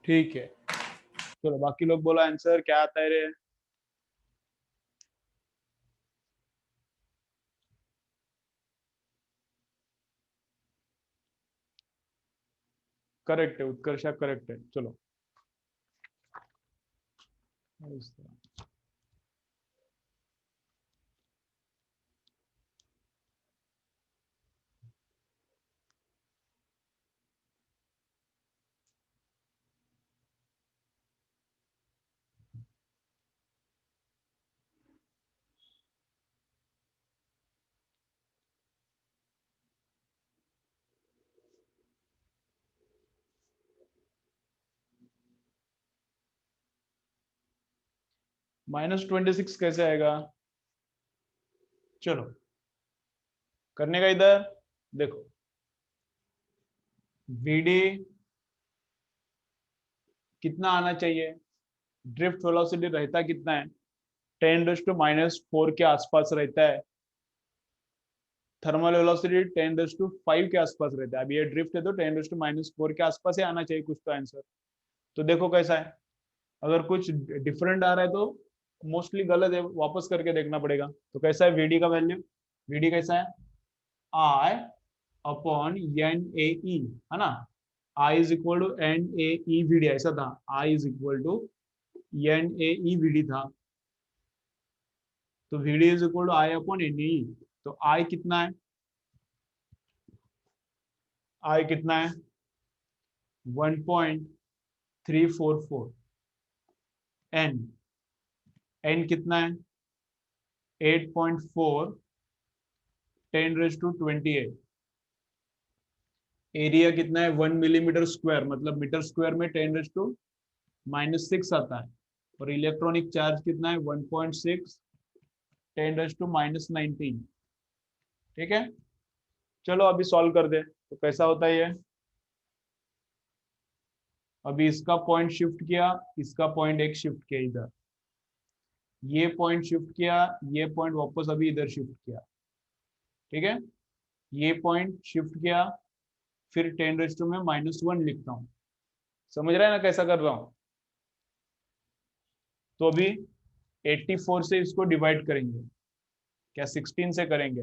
ठीक है, चलो बाकी लोग बोलो आंसर क्या आता है रे। करेक्ट है, उत्कर्षा करेक्ट है। चलो इस तरह। -26 कैसे आएगा? चलो करने का इधर देखो, वीडी कितना आना चाहिए? ड्रिफ्ट वेलोसिटी रहता कितना है? 10⁻⁴ के आसपास रहता है। थर्मल वेलोसिटी 10⁵ के आसपास रहता है। अभी ये ड्रिफ्ट है तो 10⁻⁴ के आसपास ही आना चाहिए कुछ तो आंसर। तो देखो कैसा है, अगर कुछ डिफरेंट आ रहा है तो मोस्टली गलत है, वापस करके देखना पड़ेगा। तो कैसा है वीडी का वैल्यू? वीडी कैसा है? आई अपॉन एन ए ई, है ना? I is equal to n A e v d, ऐसा था। I is equal to n A e v d था। तो v d is equal to I upon n A e. तो I कितना है? आई कितना है? 1.344। एन, एन कितना है? 8.4 10⁻28। एरिया कितना है? 1 मिलीमीटर स्क्वायर, मतलब मीटर स्क्वायर में 10⁻⁻6 आता है। और इलेक्ट्रॉनिक चार्ज कितना है? 1.6 10⁻⁻19। ठीक है, चलो अभी सॉल्व कर दे तो कैसा होता है ये। अभी इसका पॉइंट शिफ्ट किया, इसका पॉइंट एक शिफ्ट किया इधर, ये पॉइंट शिफ्ट किया, ये पॉइंट वापस अभी इधर शिफ्ट किया। ठीक है, ये पॉइंट शिफ्ट किया, फिर 10⁻⁻1 लिखता हूँ। समझ रहा है ना कैसा कर रहा हूँ? तो अभी 84 से इसको डिवाइड करेंगे, क्या 16 से करेंगे?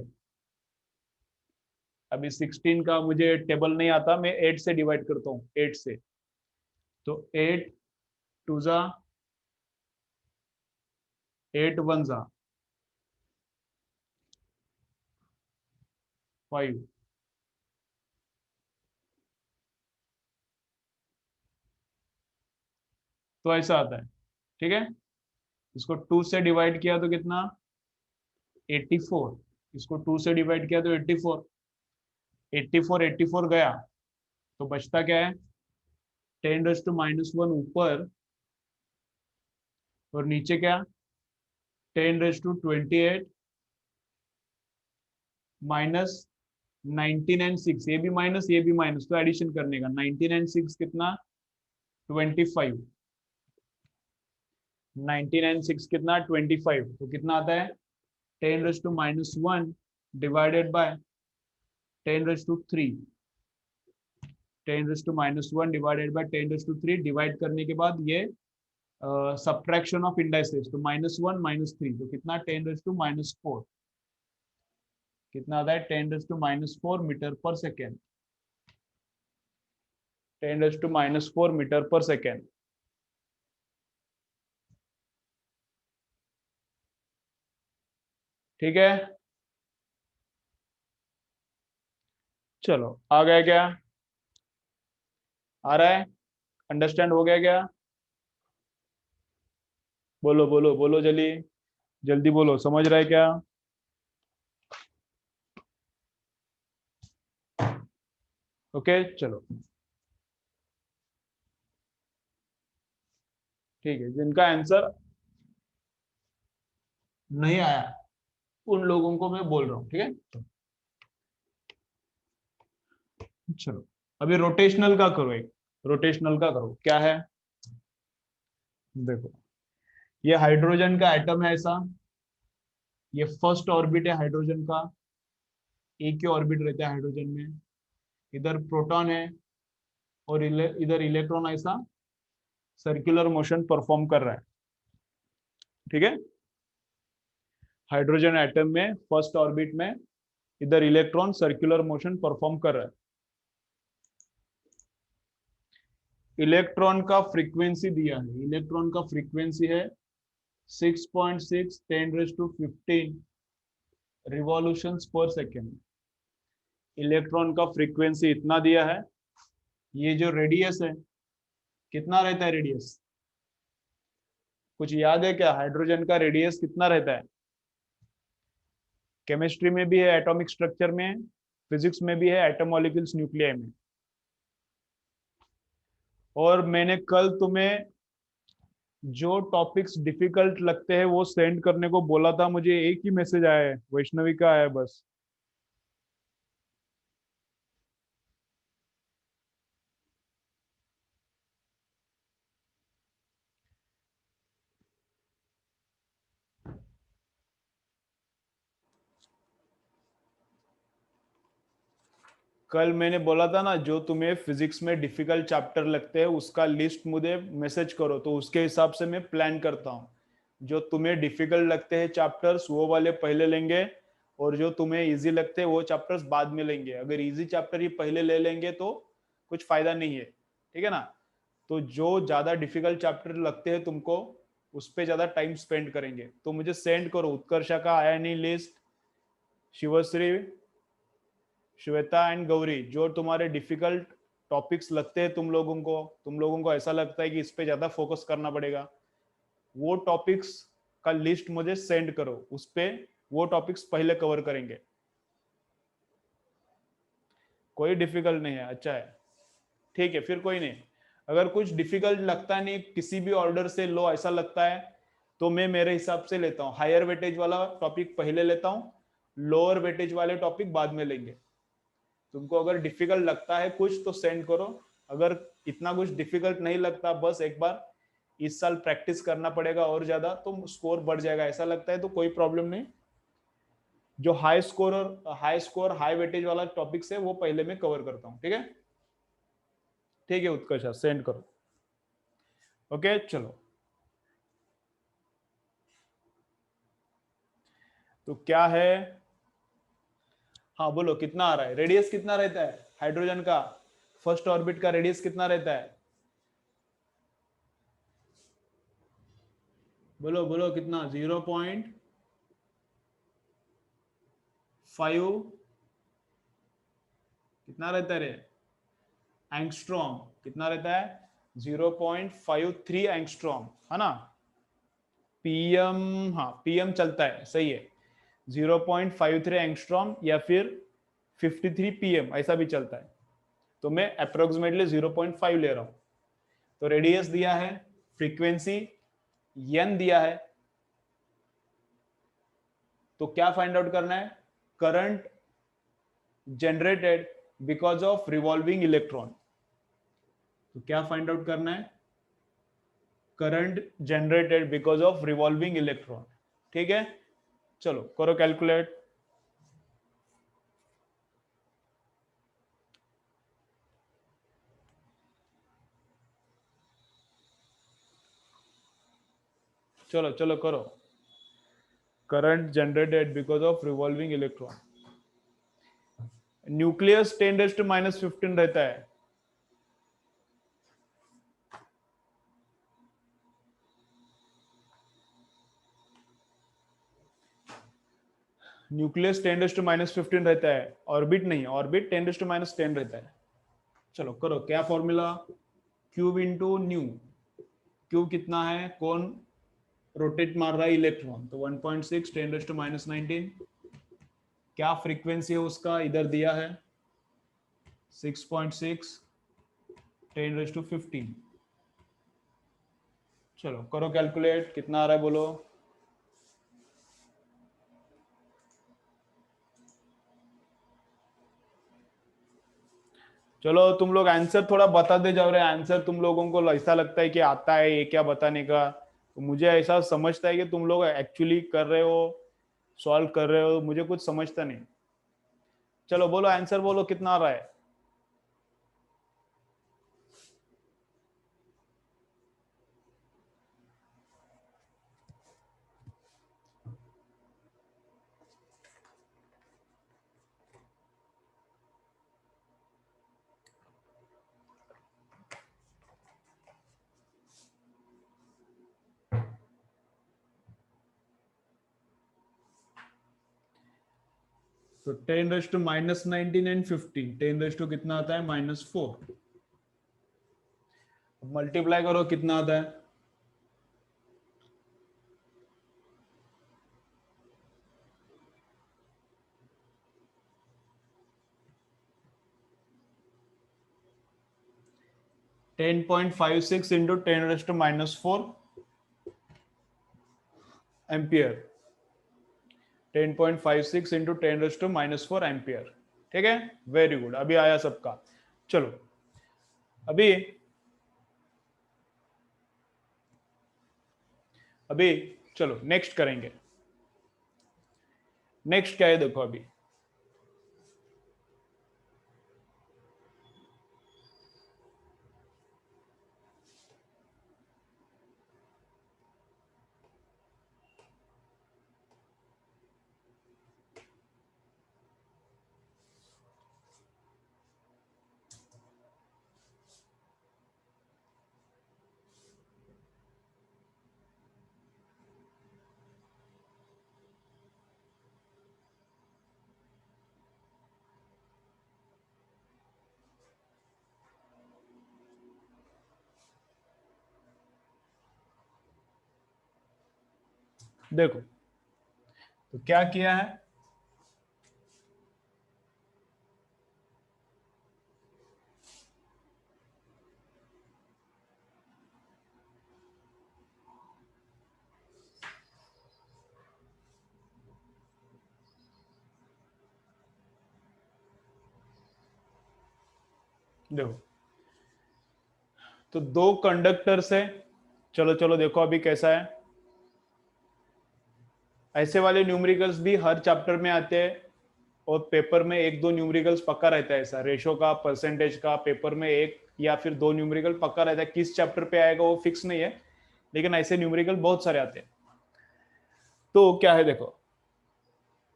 अभी 16 का मुझे टेबल नहीं आता, मैं 8 से डिवाइड करता हूँ, 8 से। तो 8 टू जा 8 वन जा 5। तो ऐसा आता है। ठीक है, इसको 2 से डिवाइड किया तो कितना? 84। इसको 2 से डिवाइड किया तो 84। 84 84 गया तो बचता क्या है? 10⁻⁻1 ऊपर, और नीचे क्या? 10⁻28 माइनस 19 एंड 6। ये भी माइनस, ये भी माइनस, तो एडिशन करने का। 19 एंड 6 कितना? 25। 19 एंड 6 कितना? 25। तो कितना आता है? 10⁻⁻1 divided by 10⁻3। 10⁻⁻1 divided by 10⁻3, divide करने के बाद ये सब्ट्रैक्शन ऑफ इंडाइसेस, तो -1 -3, तो कितना? 10⁻⁻4। कितना आता है? 10⁻⁻4 मीटर पर सेकेंड। 10⁻⁻4 मीटर पर सेकेंड। ठीक है, चलो आ गया क्या? आ रहा है? अंडरस्टैंड हो गया क्या? बोलो बोलो बोलो, जल्दी जल्दी बोलो, समझ रहा है क्या? ओके चलो, ठीक है, जिनका आंसर नहीं आया उन लोगों को मैं बोल रहा हूँ। ठीक है, चलो अभी रोटेशनल का करो, एक रोटेशनल का करो। क्या है देखो, ये हाइड्रोजन का एटम है ऐसा, ये फर्स्ट ऑर्बिट है हाइड्रोजन का, एक ही ऑर्बिट रहता है हाइड्रोजन में। इधर प्रोटॉन है और इधर इलेक्ट्रॉन ऐसा सर्कुलर मोशन परफॉर्म कर रहा है, ठीक है। हाइड्रोजन एटम में फर्स्ट ऑर्बिट में इधर इलेक्ट्रॉन सर्कुलर मोशन परफॉर्म कर रहा है। इलेक्ट्रॉन का फ्रीक्वेंसी दिया है, इलेक्ट्रॉन का फ्रीक्वेंसी है 6.6 10⁻15 रिवॉल्यूशंस पर सेकेंड। इलेक्ट्रॉन का फ्रीक्वेंसी इतना दिया है। ये जो रेडियस है, कितना रहता है रेडियस? कुछ याद है क्या? हाइड्रोजन का रेडियस कितना रहता है? केमिस्ट्री में भी है, एटॉमिक स्ट्रक्चर में, फिजिक्स में भी है, एटम मॉलिक्यूल्स न्यूक्लियाई में। और मैंने कल तुम्हें जो टॉपिक्स डिफिकल्ट लगते हैं वो सेंड करने को बोला था, मुझे एक ही मैसेज आया है, वैष्णवी का आया है बस। कल मैंने बोला था ना, जो तुम्हें फिजिक्स में डिफिकल्ट चैप्टर लगते हैं उसका लिस्ट मुझे मैसेज करो, तो उसके हिसाब से मैं प्लान करता हूँ। जो तुम्हें डिफिकल्ट लगते हैं चैप्टर्स वो वाले पहले लेंगे, और जो तुम्हें इजी लगते हैं वो चैप्टर्स बाद में लेंगे। अगर इजी चैप्टर ही पहले ले लेंगे तो कुछ फायदा नहीं है, ठीक है ना। तो जो ज्यादा डिफिकल्ट चैप्टर लगते हैं तुमको, उस पर ज्यादा टाइम स्पेंड करेंगे। तो मुझे सेंड करो, उत्कर्षा का आया नहीं लिस्ट, शिवश्री, श्वेता एंड गौरी, जो तुम्हारे डिफिकल्ट टॉपिक्स लगते हैं तुम लोगों को ऐसा लगता है कि इस पे ज्यादा फोकस करना पड़ेगा, वो टॉपिक्स का लिस्ट मुझे सेंड करो। उस पे वो टॉपिक्स पहले कवर करेंगे। कोई डिफिकल्ट नहीं है, अच्छा है, ठीक है, फिर कोई नहीं। अगर कुछ डिफिकल्ट लगता नहीं, किसी भी ऑर्डर से लो ऐसा लगता है, तो मैं मेरे हिसाब से लेता हूँ, हायर वेटेज वाला टॉपिक पहले लेता हूँ, लोअर वेटेज वाले टॉपिक बाद में लेंगे। तुमको अगर डिफिकल्ट लगता है कुछ तो सेंड करो। अगर इतना कुछ डिफिकल्ट नहीं लगता, बस एक बार इस साल प्रैक्टिस करना पड़ेगा और ज्यादा तो स्कोर बढ़ जाएगा, ऐसा लगता है तो कोई प्रॉब्लम नहीं। जो हाई स्कोर हाई वेटेज वाला टॉपिक्स है वो पहले मैं कवर करता हूँ, ठीक है। ठीक है उत्कर्ष, सेंड करो। ओके चलो, तो क्या है? हाँ बोलो, कितना आ रहा है? रेडियस कितना रहता है हाइड्रोजन का? फर्स्ट ऑर्बिट का रेडियस कितना रहता है? बोलो बोलो, कितना? 0.5 कितना रहता है रे? एंगस्ट्रॉम कितना रहता है? 0.53 एंगस्ट्रॉम, है ना। पीएम, हाँ पीएम चलता है, सही है। 0.53 एंगस्ट्रॉम या फिर 53 पीएम ऐसा भी चलता है। तो मैं अप्रोक्सीमेटली 0.5 ले रहा हूं। तो रेडियस दिया है, फ्रीक्वेंसी एन दिया है, तो क्या फाइंड आउट करना है? Current generated because of revolving electron. तो क्या फाइंड आउट करना है? Current generated because of revolving electron, ठीक है। चलो करो कैलकुलेट। चलो चलो करो। Current generated because of revolving electron, nucleus 10⁻15 रहता है। न्यूक्लियस 10⁻15 रहता है, ऑर्बिट नहीं, ऑर्बिट 10⁻10 रहता है। चलो करो, क्या formula? Cube into new. Cube कितना है? कौन रोटेट मार रहा है? इलेक्ट्रॉन। तो 1.6 10⁻19। क्या फ्रीक्वेंसी है उसका? इधर दिया है 6.6 10⁻15। चलो करो कैलकुलेट, कितना आ रहा है बोलो। चलो तुम लोग आंसर थोड़ा बताते जाओ रहे। आंसर तुम लोगों को ऐसा लगता है कि आता है ये क्या बताने का, तो मुझे ऐसा समझता है कि तुम लोग एक्चुअली कर रहे हो, सॉल्व कर रहे हो, मुझे कुछ समझता नहीं। चलो बोलो आंसर, बोलो कितना आ रहा है। तो 10⁻⁻19 एंड 50, 10 कितना आता है -4, मल्टीप्लाई करो कितना आता है 10.56 इंटू 10⁻4 एम्पियर, 10.56 इंटू 10⁻4 एम्पियर। ठीक है, वेरी गुड, अभी आया सबका। चलो अभी अभी चलो नेक्स्ट करेंगे। नेक्स्ट क्या है देखो, अभी देखो तो क्या किया है, देखो तो दो कंडक्टर से, चलो चलो देखो अभी कैसा है। ऐसे वाले न्यूमेरिकल्स भी हर चैप्टर में आते हैं और पेपर में एक दो न्यूमेरिकल्स पक्का रहता है, ऐसा रेशो का परसेंटेज का पेपर में एक या फिर दो न्यूमेरिकल पक्का रहता है। किस चैप्टर पे आएगा वो फिक्स नहीं है, लेकिन ऐसे न्यूमेरिकल बहुत सारे आते हैं। तो क्या है देखो,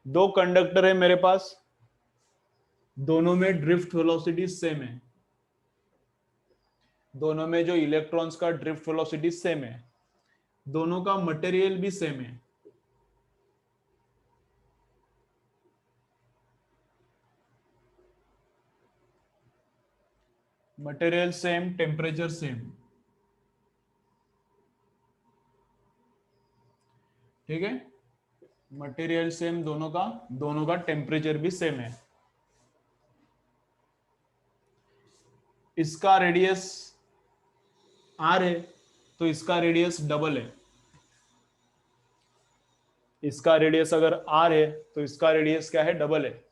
दो कंडक्टर है मेरे पास, दोनों में ड्रिफ्ट वेलोसिटी सेम है, दोनों में जो इलेक्ट्रॉन्स का ड्रिफ्ट वेलोसिटी सेम है, दोनों का मटेरियल भी सेम है। Material same, temperature same. ठीक है, मटेरियल सेम दोनों का टेम्परेचर भी सेम है। इसका रेडियस आर है तो इसका रेडियस डबल है, इसका रेडियस अगर आर है तो इसका रेडियस क्या है, डबल है।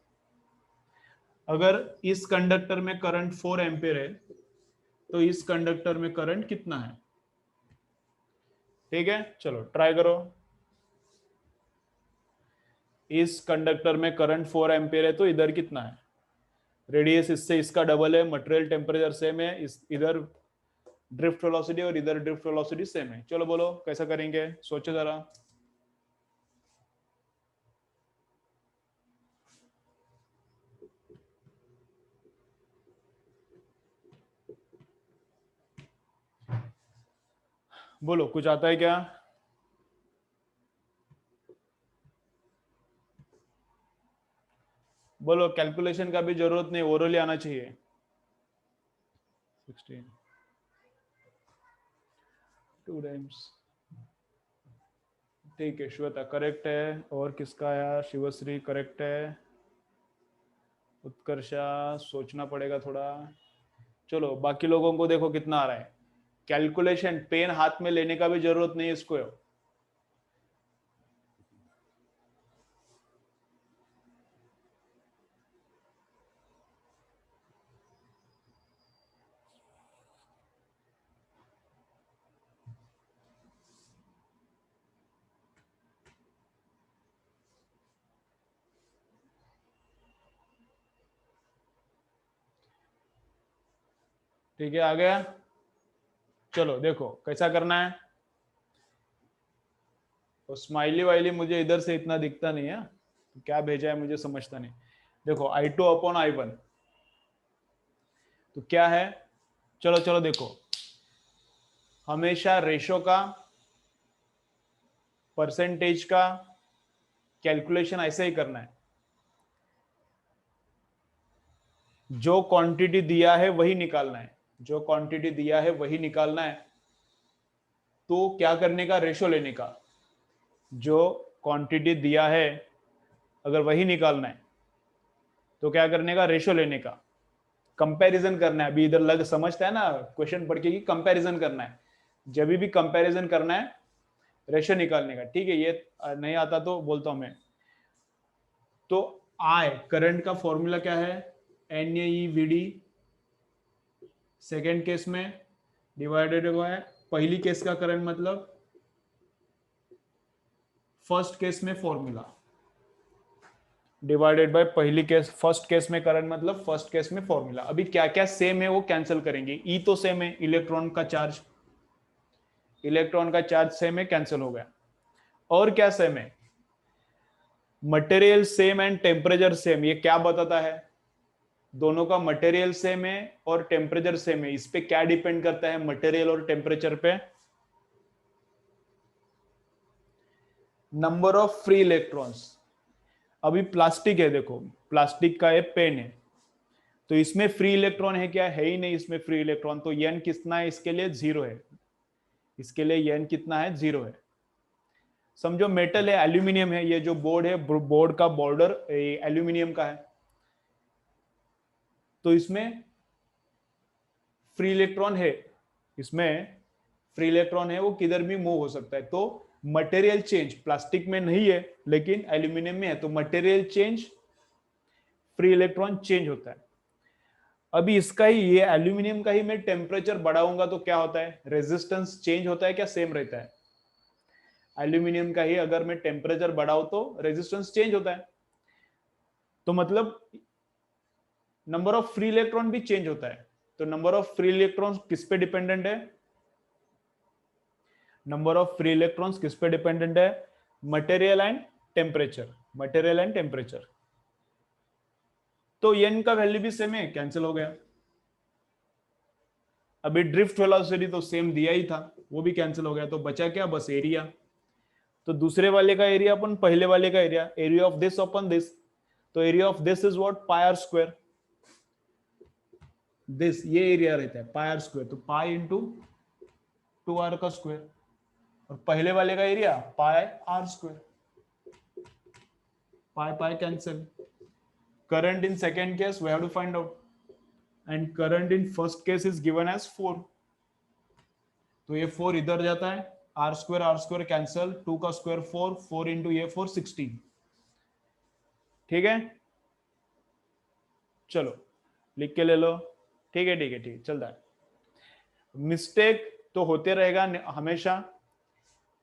अगर इस कंडक्टर में करंट 4 एम्पियर है तो इस कंडक्टर में करंट कितना है। ठीक है, चलो ट्राई करो। इस कंडक्टर में करंट 4 एम्पियर है तो इधर कितना है, रेडियस इससे इसका डबल है, मटेरियल टेम्परेचर सेम है, इस इधर ड्रिफ्ट वेलोसिटी और इधर ड्रिफ्ट वेलोसिटी सेम है। चलो बोलो कैसा करेंगे, सोचो जरा। बोलो कुछ आता है क्या। बोलो, कैलकुलेशन का भी जरूरत नहीं, ओरली आना चाहिए। 16 2 टाइम्स। ठीक है, श्वेता करेक्ट है, और किसका आया, शिवश्री करेक्ट है, उत्कर्षा सोचना पड़ेगा थोड़ा। चलो बाकी लोगों को देखो कितना आ रहा है। कैलकुलेशन पेन हाथ में लेने का भी जरूरत नहीं है इसको। ठीक है, आ गया। चलो देखो कैसा करना है। तो स्माइली वाइली मुझे इधर से इतना दिखता नहीं है, तो क्या भेजा है मुझे समझता नहीं। देखो I2/I1 तो क्या है, चलो चलो देखो, हमेशा रेशो का परसेंटेज का कैलकुलेशन ऐसे ही करना है। जो क्वांटिटी दिया है वही निकालना है, जो क्वांटिटी दिया है वही निकालना है। तो क्या करने का, रेशो लेने का। जो क्वांटिटी दिया है अगर वही निकालना है तो क्या करने का, रेशो लेने का। कंपैरिजन करना है, अभी इधर लग समझता है ना क्वेश्चन पढ़ के कि कंपैरिजन करना है, जब भी कंपैरिजन करना है रेशो निकालने का। ठीक है, ये नहीं आता तो बोलता हूं मैं। तो आई करंट का फॉर्मूला क्या है, N A V D second case में डिवाइडेड हुआ है पहली केस का करंट, मतलब फर्स्ट केस में फॉर्मूला डिवाइडेड बाय पहली केस, फर्स्ट केस में करंट मतलब फर्स्ट केस में फॉर्मूला। अभी क्या क्या सेम है वो कैंसिल करेंगे। ई तो सेम है, इलेक्ट्रॉन का चार्ज, इलेक्ट्रॉन का चार्ज सेम है, कैंसिल हो गया। और क्या सेम है, material same and temperature same. ये क्या बताता है, दोनों का मटेरियल सेम है और टेम्परेचर सेम है। इस पे क्या डिपेंड करता है, मटेरियल और टेम्परेचर पे, नंबर ऑफ फ्री इलेक्ट्रॉन्स। अभी प्लास्टिक है, देखो प्लास्टिक का ये पेन है, तो इसमें फ्री इलेक्ट्रॉन है क्या, है ही नहीं इसमें फ्री इलेक्ट्रॉन। तो एन कितना है इसके लिए, 0 है। इसके लिए एन कितना है, 0 है। समझो मेटल है, एल्यूमिनियम है, ये जो बोर्ड है, बोर्ड का बॉर्डर एल्यूमिनियम का है, तो इसमें फ्री इलेक्ट्रॉन है, इसमें फ्री इलेक्ट्रॉन है, वो किधर भी मूव हो सकता है। तो मटेरियल चेंज प्लास्टिक में नहीं है लेकिन एल्यूमिनियम में है, तो material change free electron change होता है। अभी इसका ही, ये एल्यूमिनियम का ही मैं टेम्परेचर बढ़ाऊंगा तो क्या होता है, रेजिस्टेंस चेंज होता है क्या, सेम रहता है। एल्यूमिनियम का ही अगर मैं टेम्परेचर बढ़ाऊं तो रेजिस्टेंस चेंज होता है, तो मतलब नंबर ऑफ फ्री इलेक्ट्रॉन भी चेंज होता है। तो नंबर ऑफ फ्री इलेक्ट्रॉन किस पे डिपेंडेंट है, नंबर ऑफ फ्री इलेक्ट्रॉन्स किस पे डिपेंडेंट है, material and temperature, material and temperature. तो एन का वैल्यू भी सेम है, कैंसिल हो गया। अभी ड्रिफ्ट वेलोसिटी तो सेम दिया ही था, वो भी कैंसिल हो गया। तो बचा क्या, बस एरिया। तो दूसरे वाले का एरिया अपन पहले वाले का एरिया, एरिया ऑफ दिस अपन दिस। तो area of this is what, pi r square. This ये एरिया रहता है पाई आर स्क्वायर, तो पाई इंटू 2r का स्क्वायर। और पहले वाले का area pi r square, pi pi cancel. Current in second case we have to find out, and current in first case is given as 4। तो ये 4 इधर जाता है, आर स्क्वायर कैंसिल, 2 का स्क्वायर 4, 4 इंटू ये 4 16। ठीक है, चलो लिख के ले लो। ठीक है ठीक है ठीक है, चलता है। मिस्टेक तो होते रहेगा हमेशा,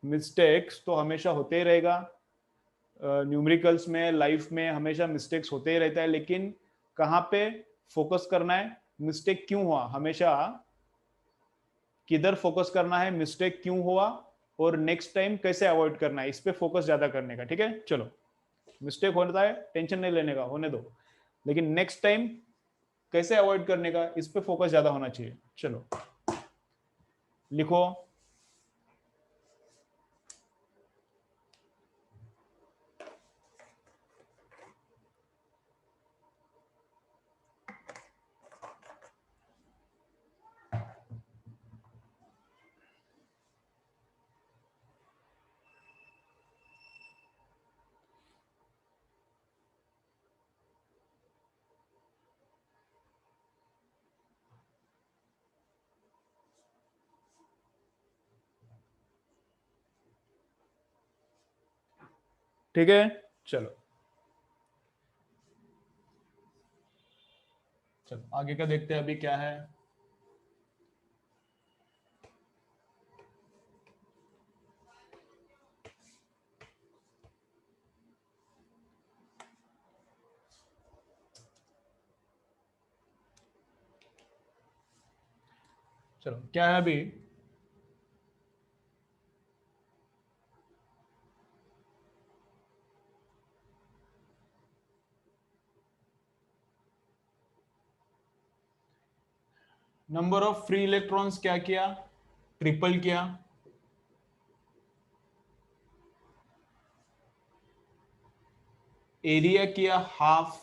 मिस्टेक्स तो हमेशा होते ही रहेगा। न्यूमेरिकल्स में, लाइफ में हमेशा मिस्टेक्स होते ही रहता है, लेकिन कहाँ पे फोकस करना है, मिस्टेक क्यों हुआ, हमेशा किधर फोकस करना है, मिस्टेक क्यों हुआ और नेक्स्ट टाइम कैसे अवॉइड करना है, इस पे फोकस ज्यादा करने का। ठीक है, चलो मिस्टेक होता है, टेंशन नहीं लेने का, होने दो, लेकिन नेक्स्ट टाइम कैसे अवॉइड करने का, इस पे फोकस ज्यादा होना चाहिए। चलो लिखो। ठीक है, चलो चलो आगे का देखते हैं अभी क्या है। चलो क्या है अभी, नंबर ऑफ फ्री इलेक्ट्रॉन्स क्या किया, ट्रिपल किया। एरिया किया हाफ,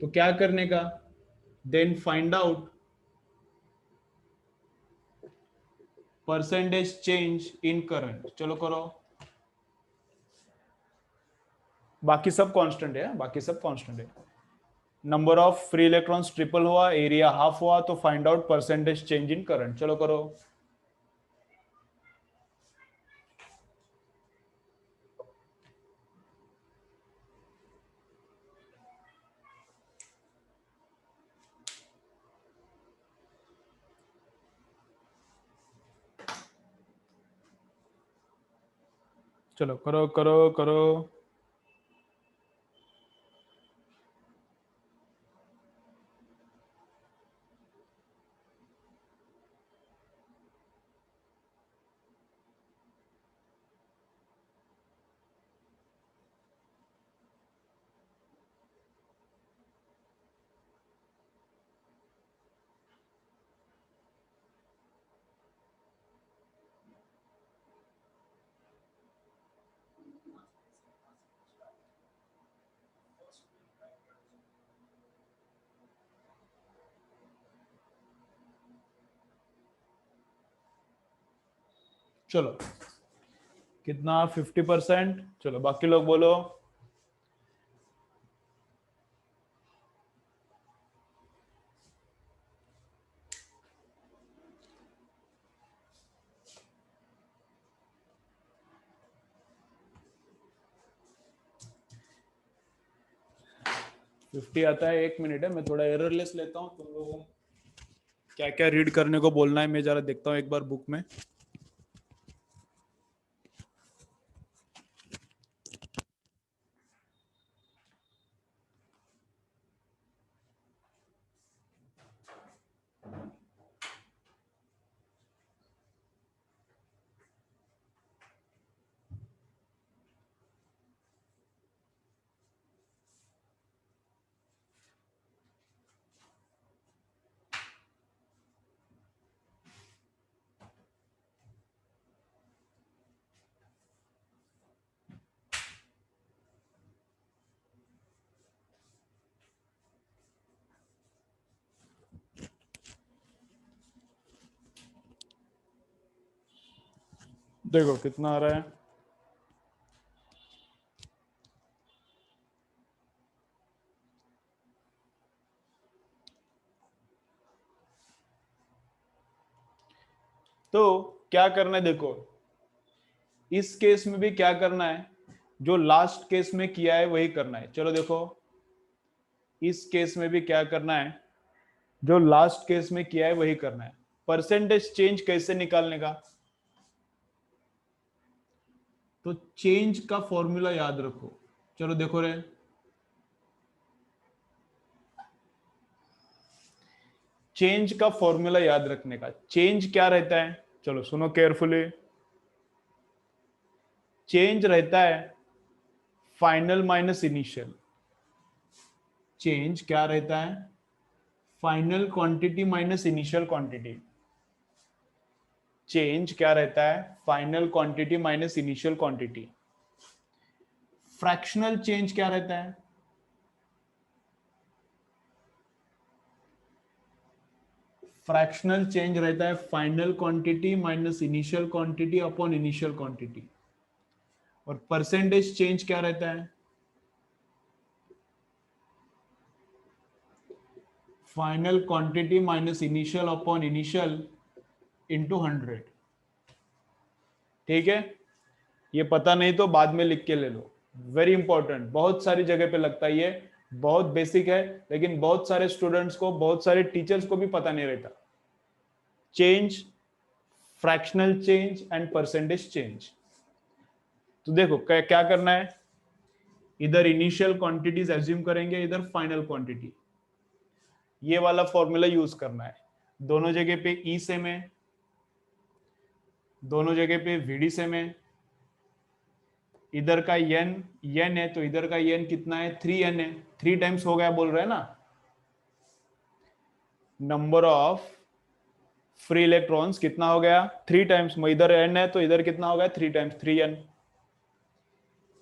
तो क्या करने का, then find out percentage change in current. चलो करो, बाकी सब कांस्टेंट है, बाकी सब कांस्टेंट है। Number of free electrons triple हुआ, एरिया हाफ हुआ, तो find out percentage change in current. चलो करो। चलो करो करो करो। चलो कितना, 50%। चलो बाकी लोग बोलो। फिफ्टी आता है, 1 मिनट है, मैं थोड़ा एररलेस लेता हूँ। तुम लोगों को क्या क्या रीड करने को बोलना है, मैं जरा देखता हूँ एक बार बुक में। देखो कितना आ रहा है। तो क्या करना है, देखो इस केस में भी क्या करना है, जो लास्ट केस में किया है वही करना है। चलो देखो, इस केस में भी क्या करना है, जो लास्ट केस में किया है वही करना है। परसेंटेज चेंज कैसे निकालने का, तो चेंज का फॉर्मूला याद रखो। चलो देखो रे, चेंज का फॉर्मूला याद रखने का। चेंज क्या रहता है, चलो सुनो केयरफुली। चेंज रहता है फाइनल माइनस इनिशियल। चेंज क्या रहता है, final quantity minus initial quantity. Change क्या रहता है, final quantity minus initial quantity. Fractional change क्या रहता है, फ्रैक्शनल चेंज रहता है final quantity minus initial quantity upon initial quantity. और परसेंटेज चेंज क्या रहता है, final quantity minus initial upon initial into 100। ठीक है, ये पता नहीं तो बाद में लिख के ले लो, वेरी इंपॉर्टेंट, बहुत सारी जगह पे लगता है ये। बहुत बेसिक है, लेकिन बहुत सारे स्टूडेंट्स को, बहुत सारे टीचर्स को भी पता नहीं रहता। Change, fractional change and percentage change. तो देखो क्या करना है, इधर इनिशियल क्वांटिटीज एज्यूम करेंगे, इधर फाइनल क्वांटिटी। ये वाला फॉर्मूला यूज करना है। दोनों जगह पे ई सेम है, दोनों जगह पे वीडी सेम है। इधर का एन है, तो इधर का एन कितना है, 3n है। 3 टाइम्स हो गया बोल रहे हैं ना। नंबर ऑफ फ्री इलेक्ट्रॉन्स कितना हो गया, 3 टाइम्स। इधर n है तो इधर कितना हो गया, 3 टाइम्स 3n।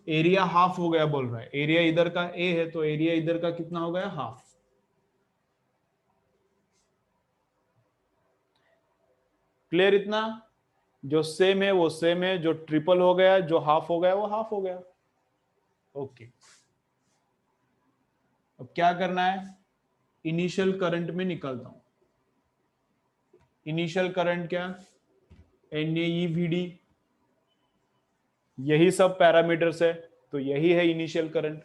एरिया हाफ हो गया बोल रहा है, एरिया इधर का a है तो एरिया इधर का कितना हो गया, हाफ। क्लियर इतना? जो सेम है वो सेम है, जो ट्रिपल हो गया, जो हाफ हो गया वो हाफ हो गया। ओके, अब क्या करना है, इनिशियल करंट में निकालता हूं। इनिशियल करंट क्या, NaEVD, यही सब पैरामीटर्स है, तो यही है इनिशियल करंट।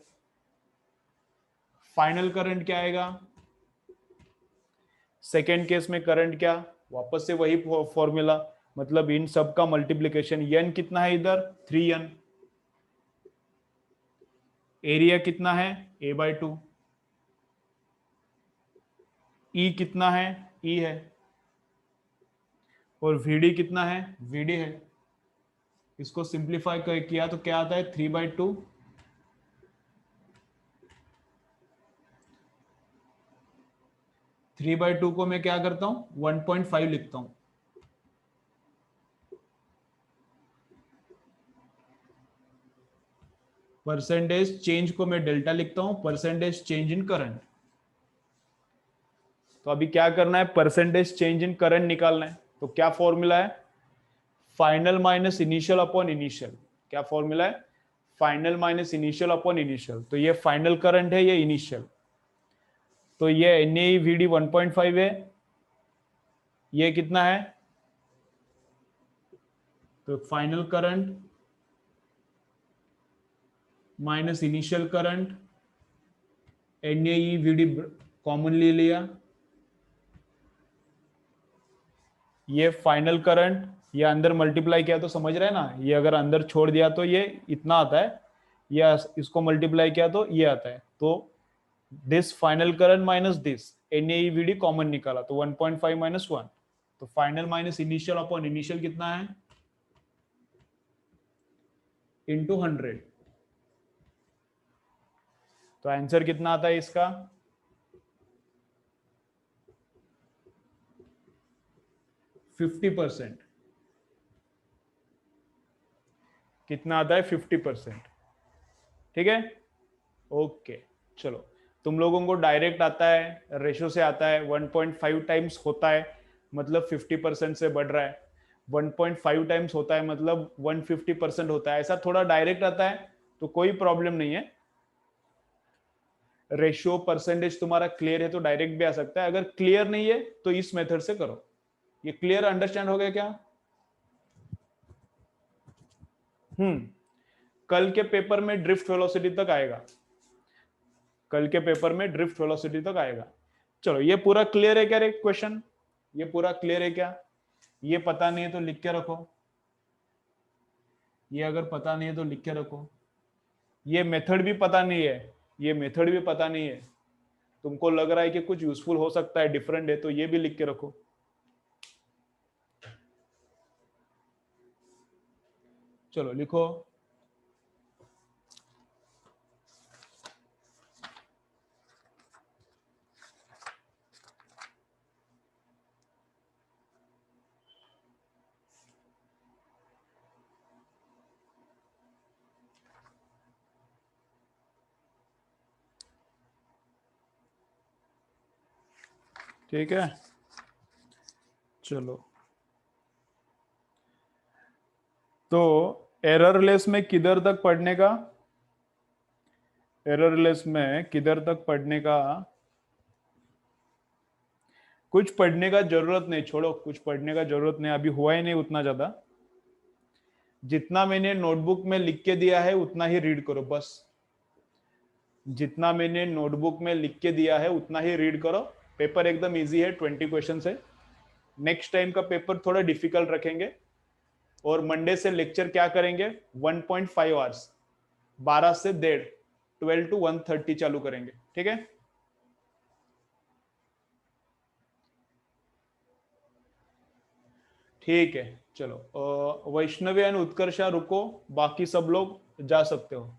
फाइनल करंट क्या आएगा, सेकेंड केस में करंट क्या, वापस से वही फॉर्मूला, मतलब इन सब का मल्टीप्लीकेशन। एन कितना है इधर, 3n, एरिया कितना है, A/2, ई कितना है, ई है, और VD कितना है, VD है। इसको सिंप्लीफाई किया तो क्या आता है, 3/2। 3/2 को मैं क्या करता हूं, 1.5 लिखता हूं। परसेंटेज चेंज को मैं डेल्टा लिखता हूं, परसेंटेज चेंज इन करंट। तो अभी क्या करना है, परसेंटेज चेंज इन करंट निकालना है। तो क्या फॉर्मूला है, final minus initial upon initial. क्या फॉर्मूला है, final minus initial upon initial. तो ये फाइनल करंट है, ये इनिशियल। तो ये NaEVD 1.5 है, ये कितना है, तो final current minus initial current, NaEVD common ले लिया, ये फाइनल करंट, ये अंदर मल्टीप्लाई किया तो समझ रहे हैं ना, ये अगर अंदर छोड़ दिया तो ये इतना आता है, या इसको मल्टीप्लाई किया तो ये आता है। तो this final current minus this, NaEVD common निकाला तो 1.5 माइनस 1, तो final minus initial upon initial कितना है, इंटू 100। तो आंसर कितना आता है इसका, 50%। कितना आता है, 50%। ठीक है, ओके। चलो, तुम लोगों को डायरेक्ट आता है, रेशो से आता है, 1.5 टाइम्स होता है मतलब 50% से बढ़ रहा है, 1.5 टाइम्स होता है मतलब 150% होता है। ऐसा थोड़ा डायरेक्ट आता है तो कोई प्रॉब्लम नहीं है। रेशियो परसेंटेज तुम्हारा क्लियर है तो डायरेक्ट भी आ सकता है, अगर क्लियर नहीं है तो इस मेथड से करो। ये क्लियर अंडरस्टैंड हो गया क्या? कल के पेपर में ड्रिफ्ट वेलोसिटी तक आएगा, कल के पेपर में ड्रिफ्ट वेलोसिटी तक आएगा। चलो, ये पूरा क्लियर है क्या रे क्वेश्चन, ये पूरा क्लियर है क्या? ये पता नहीं है तो लिख के रखो, ये अगर पता नहीं है तो लिख के रखो। ये मेथड भी पता नहीं है, ये मेथड भी पता नहीं है, तुमको लग रहा है कि कुछ यूजफुल हो सकता है, डिफरेंट है, तो ये भी लिख के रखो। चलो लिखो, ठीक है। चलो, तो एररलेस में किधर तक पढ़ने का, एररलेस में किधर तक पढ़ने का, कुछ पढ़ने का जरूरत नहीं, छोड़ो, कुछ पढ़ने का जरूरत नहीं, अभी हुआ ही नहीं उतना ज्यादा। जितना मैंने नोटबुक में लिख के दिया है उतना ही रीड करो बस, जितना मैंने नोटबुक में लिख के दिया है उतना ही रीड करो। पेपर एकदम इजी है, 20 क्वेश्चन है। नेक्स्ट टाइम का पेपर थोड़ा डिफिकल्ट रखेंगे, और मंडे से लेक्चर क्या करेंगे, 1.5 आवर्स, 12 से 1:30, 12 to 1:30 चालू करेंगे, ठीक है। ठीक है, चलो, वैष्णवी एंड उत्कर्षा रुको, बाकी सब लोग जा सकते हो।